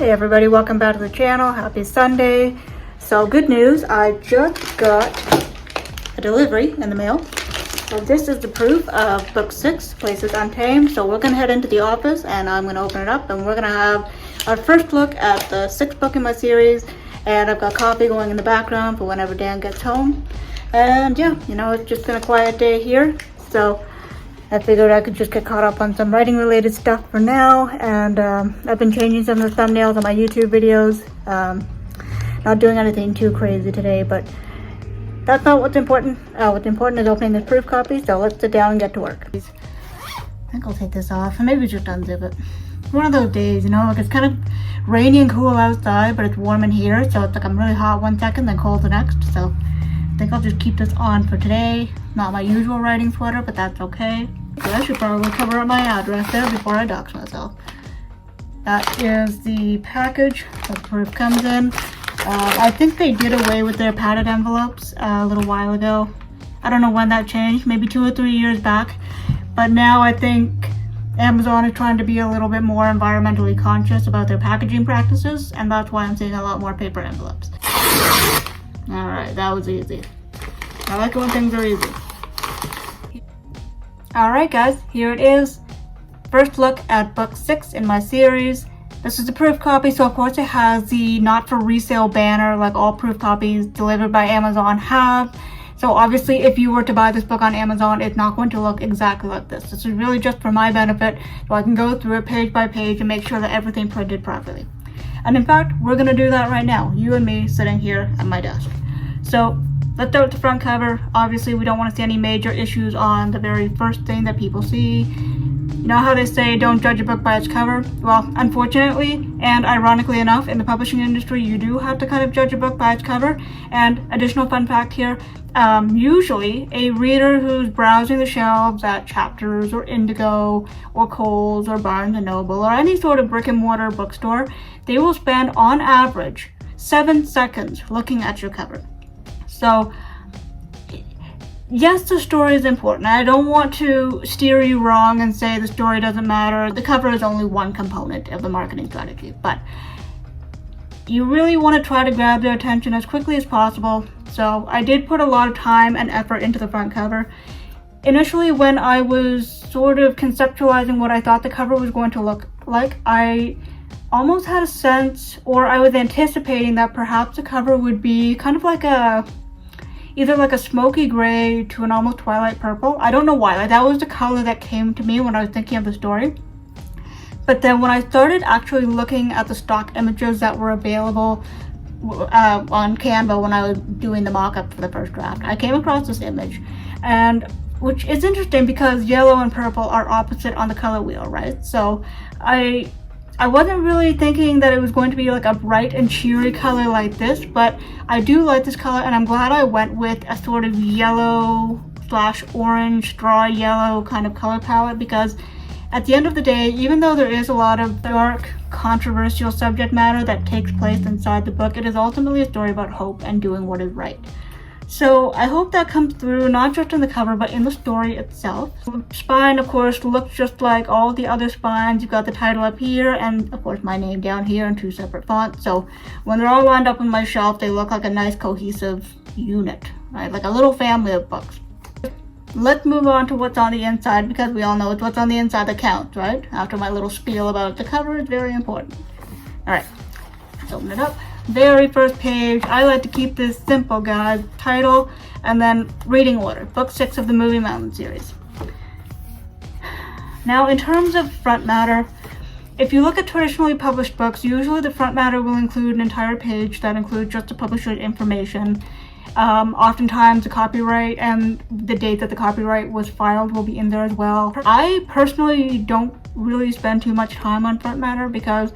Hey everybody, welcome back to the channel. Happy Sunday. So good news, I just got a delivery in the mail. So this is the proof of book 6, Places Untamed. So we're gonna head into the office and I'm gonna open it up and we're gonna have our first look at the 6th book in my series. And I've got coffee going in the background for whenever Dan gets home. And yeah, you know, it's just been a quiet day here. So I figured I could just get caught up on some writing related stuff for now, and I've been changing some of the thumbnails on my YouTube videos. Not doing anything too crazy today, but that's not what's important. What's important is opening this proof copy, so let's sit down and get to work. I think I'll take this off, and maybe just unzip it. One of those days, you know, like it's kind of rainy and cool outside, but it's warm in here, so it's like I'm really hot one second, then cold the next, so I think I'll just keep this on for today. Not my usual writing sweater, but that's okay. I should probably cover up my address there before I dox myself. That is the package that the proof comes in. I think they did away with their padded envelopes a little while ago. I don't know when that changed, maybe 2 or 3 years back. But now I think Amazon is trying to be a little bit more environmentally conscious about their packaging practices, and that's why I'm seeing a lot more paper envelopes. Alright, that was easy. I like it when things are easy. Alright guys, here it is. First look at book 6 in my series. This is the proof copy, so of course it has the not for resale banner like all proof copies delivered by Amazon have. So obviously if you were to buy this book on Amazon, it's not going to look exactly like this. This is really just for my benefit, so I can go through it page by page and make sure that everything printed properly. And in fact, we're going to do that right now, you and me sitting here at my desk. So let's start with the front cover. Obviously, we don't want to see any major issues on the very first thing that people see. You know how they say don't judge a book by its cover? Well, unfortunately, and ironically enough, in the publishing industry, you do have to kind of judge a book by its cover. And additional fun fact here, usually a reader who's browsing the shelves at Chapters or Indigo or Kohl's or Barnes & Noble or any sort of brick and mortar bookstore, they will spend on average 7 seconds looking at your cover. So, yes, the story is important. I don't want to steer you wrong and say the story doesn't matter. The cover is only one component of the marketing strategy, but you really want to try to grab their attention as quickly as possible. So I did put a lot of time and effort into the front cover. Initially, when I was sort of conceptualizing what I thought the cover was going to look like, I almost had a sense, or I was anticipating that perhaps the cover would be kind of like either like a smoky gray to an almost twilight purple. I don't know why, like that was the color that came to me when I was thinking of the story. But then when I started actually looking at the stock images that were available on Canva when I was doing the mock-up for the first draft, I came across this image, and which is interesting because yellow and purple are opposite on the color wheel, right? So I wasn't really thinking that it was going to be like a bright and cheery color like this, but I do like this color, and I'm glad I went with a sort of yellow / orange, straw yellow kind of color palette, because at the end of the day, even though there is a lot of dark, controversial subject matter that takes place inside the book, it is ultimately a story about hope and doing what is right. So I hope that comes through not just in the cover but in the story itself. The spine, of course, looks just like all the other spines. You've got the title up here and of course my name down here in 2 separate fonts. So when they're all lined up on my shelf, they look like a nice cohesive unit, right? Like a little family of books. Let's move on to what's on the inside, because we all know it's what's on the inside that counts, right? After my little spiel about the cover is very important. All right, let's open it up. Very first page, I like to keep this simple, guys. Title and then reading order. Book 6 of the Movie Mountain series. Now, in terms of front matter, if you look at traditionally published books, usually the front matter will include an entire page that includes just the publisher's information. Oftentimes the copyright and the date that the copyright was filed will be in there as well. I personally don't really spend too much time on front matter because,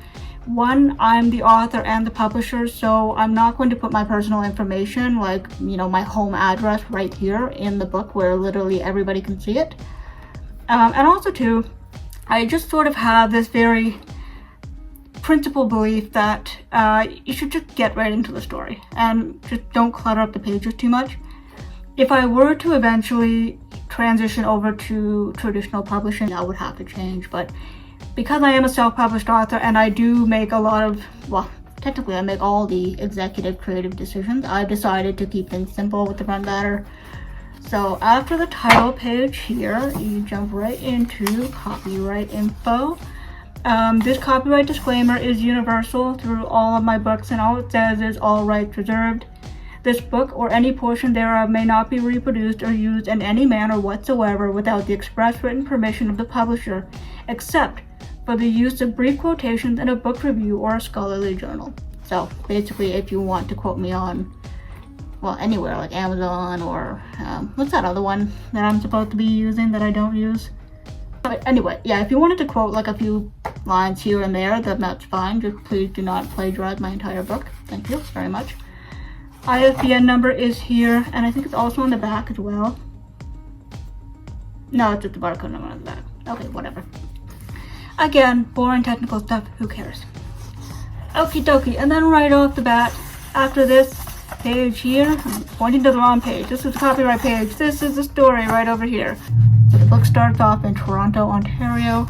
one, I'm the author and the publisher, so I'm not going to put my personal information, like, you know, my home address right here in the book where literally everybody can see it. And also too, I just sort of have this very principal belief that you should just get right into the story and just don't clutter up the pages too much. If I were to eventually transition over to traditional publishing, that would have to change, but because I am a self-published author and I do make a lot of, well, technically I make all the executive creative decisions, I've decided to keep things simple with the front matter. So after the title page here, you jump right into copyright info. This copyright disclaimer is universal through all of my books, and all it says is all rights reserved. This book or any portion thereof may not be reproduced or used in any manner whatsoever without the express written permission of the publisher, except for the use of brief quotations in a book review or a scholarly journal. So basically, if you want to quote me on, well, anywhere like Amazon or what's that other one that I'm supposed to be using that I don't use? But anyway, yeah, if you wanted to quote like a few lines here and there, then that's fine. Just please do not plagiarize my entire book. Thank you very much. ISBN number is here, and I think it's also on the back as well. No, it's just the barcode number on the back. Okay, whatever. Again, boring technical stuff, who cares? Okie dokie, and then right off the bat, after this page here, I'm pointing to the wrong page. This is the copyright page. This is the story right over here. So the book starts off in Toronto, Ontario.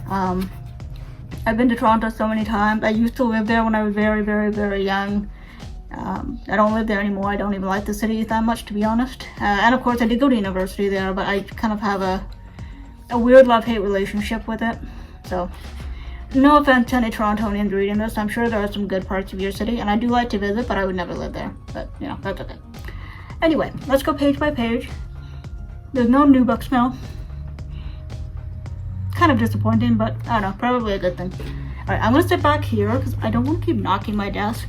I've been to Toronto so many times. I used to live there when I was very, very, very young. I don't live there anymore. I don't even like the city that much, to be honest. And of course, I did go to university there, but I kind of have a weird love-hate relationship with it. So, no offense to any Torontonians reading this. I'm sure there are some good parts of your city, and I do like to visit, but I would never live there. But, you know, that's okay. Anyway, let's go page by page. There's no new book smell. Kind of disappointing, but I don't know, probably a good thing. Alright, I'm gonna sit back here because I don't want to keep knocking my desk.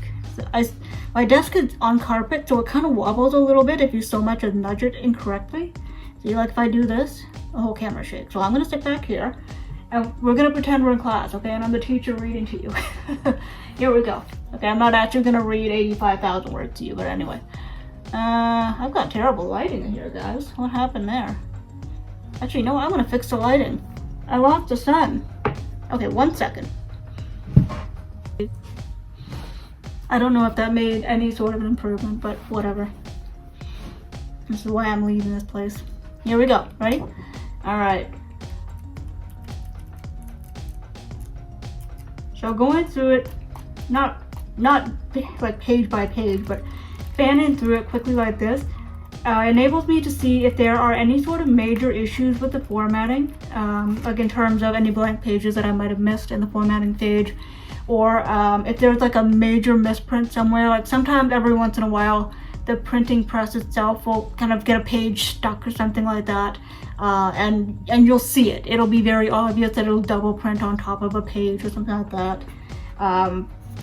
My desk is on carpet, so it kind of wobbles a little bit if you so much as nudge it incorrectly. See, like if I do this, the whole camera shakes. So I'm gonna sit back here, and we're gonna pretend we're in class, okay? And I'm the teacher reading to you. Here we go. Okay, I'm not actually gonna read 85,000 words to you, but anyway. I've got terrible lighting in here, guys. What happened there? Actually, no, I'm gonna fix the lighting. I lost the sun. Okay, 1 second. I don't know if that made any sort of an improvement, but whatever. This is why I'm leaving this place. Here we go. Ready? All right. So going through it, not like page by page, but fanning through it quickly like this, enables me to see if there are any sort of major issues with the formatting, like in terms of any blank pages that I might have missed in the formatting page, or if there's like a major misprint somewhere. Like sometimes every once in a while the printing press itself will kind of get a page stuck or something like that, and you'll see it. It'll be very obvious that it'll double print on top of a page or something like that.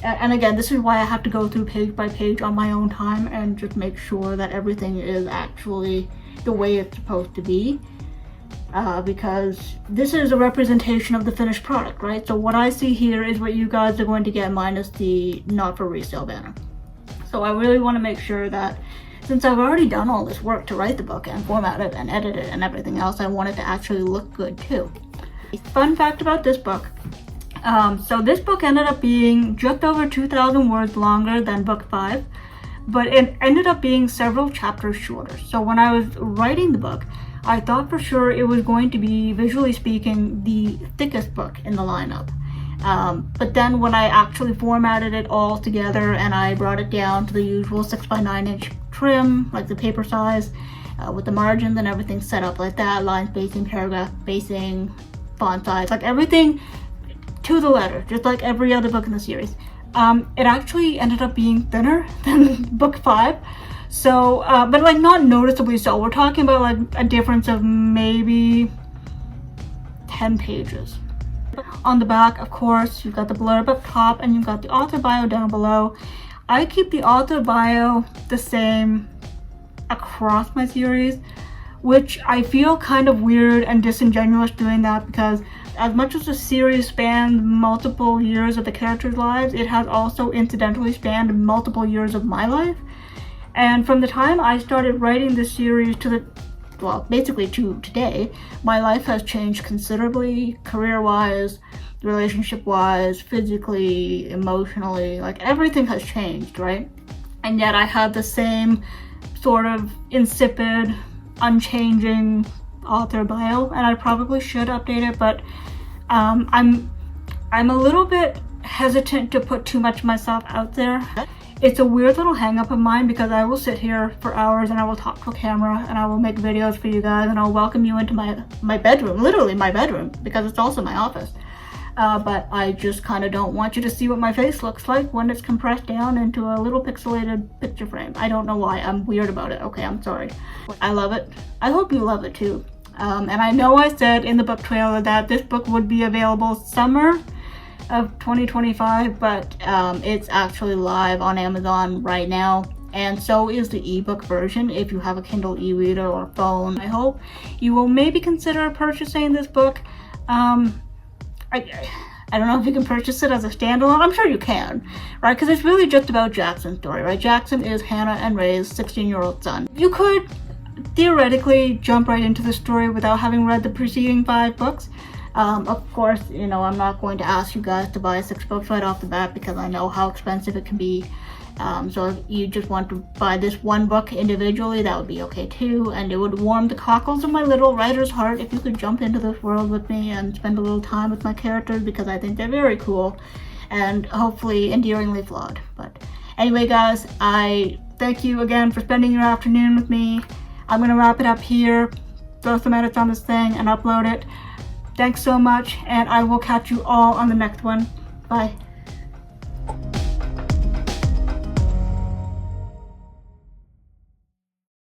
And again, this is why I have to go through page by page on my own time and just make sure that everything is actually the way it's supposed to be. Because this is a representation of the finished product, right? So what I see here is what you guys are going to get minus the not for resale banner. So I really want to make sure that, since I've already done all this work to write the book and format it and edit it and everything else, I want it to actually look good too. Fun fact about this book. So this book ended up being just over 2,000 words longer than book 5, but it ended up being several chapters shorter. So when I was writing the book, I thought for sure it was going to be, visually speaking, the thickest book in the lineup. But then when I actually formatted it all together and I brought it down to the usual 6x9 inch trim, like the paper size, with the margins and everything set up like that, line spacing, paragraph spacing, font size, like everything to the letter, just like every other book in the series. It actually ended up being thinner than book 5. So, but like not noticeably so. We're talking about like a difference of maybe 10 pages. On the back, of course, you've got the blurb up top and you've got the author bio down below. I keep the author bio the same across my series, which I feel kind of weird and disingenuous doing that, because as much as the series spanned multiple years of the characters' lives, it has also incidentally spanned multiple years of my life. And from the time I started writing this series to basically to today, my life has changed considerably, career-wise, relationship-wise, physically, emotionally, like everything has changed, right? And yet I have the same sort of insipid, unchanging author bio, and I probably should update it, but I'm a little bit hesitant to put too much of myself out there. It's a weird little hang up of mine because I will sit here for hours and I will talk to a camera and I will make videos for you guys and I'll welcome you into my bedroom, literally my bedroom, because it's also my office. But I just kind of don't want you to see what my face looks like when it's compressed down into a little pixelated picture frame. I don't know why. I'm weird about it. Okay, I'm sorry. I love it. I hope you love it too. And I know I said in the book trailer that this book would be available summer of 2025, but it's actually live on Amazon right now, and so is the ebook version if you have a Kindle e-reader or phone. I hope you will maybe consider purchasing this book. I don't know if you can purchase it as a standalone. I'm sure you can, right? Because it's really just about Jackson's story, right? Jackson is Hannah and Ray's 16-year-old son. You could theoretically jump right into the story without having read the preceding 5 books. Of course, you know, I'm not going to ask you guys to buy 6 books right off the bat because I know how expensive it can be. So if you just want to buy this one book individually, that would be okay too. And it would warm the cockles of my little writer's heart if you could jump into this world with me and spend a little time with my characters, because I think they're very cool and hopefully endearingly flawed. But anyway, guys, I thank you again for spending your afternoon with me. I'm going to wrap it up here, throw some edits on this thing, and upload it. Thanks so much, and I will catch you all on the next one. Bye.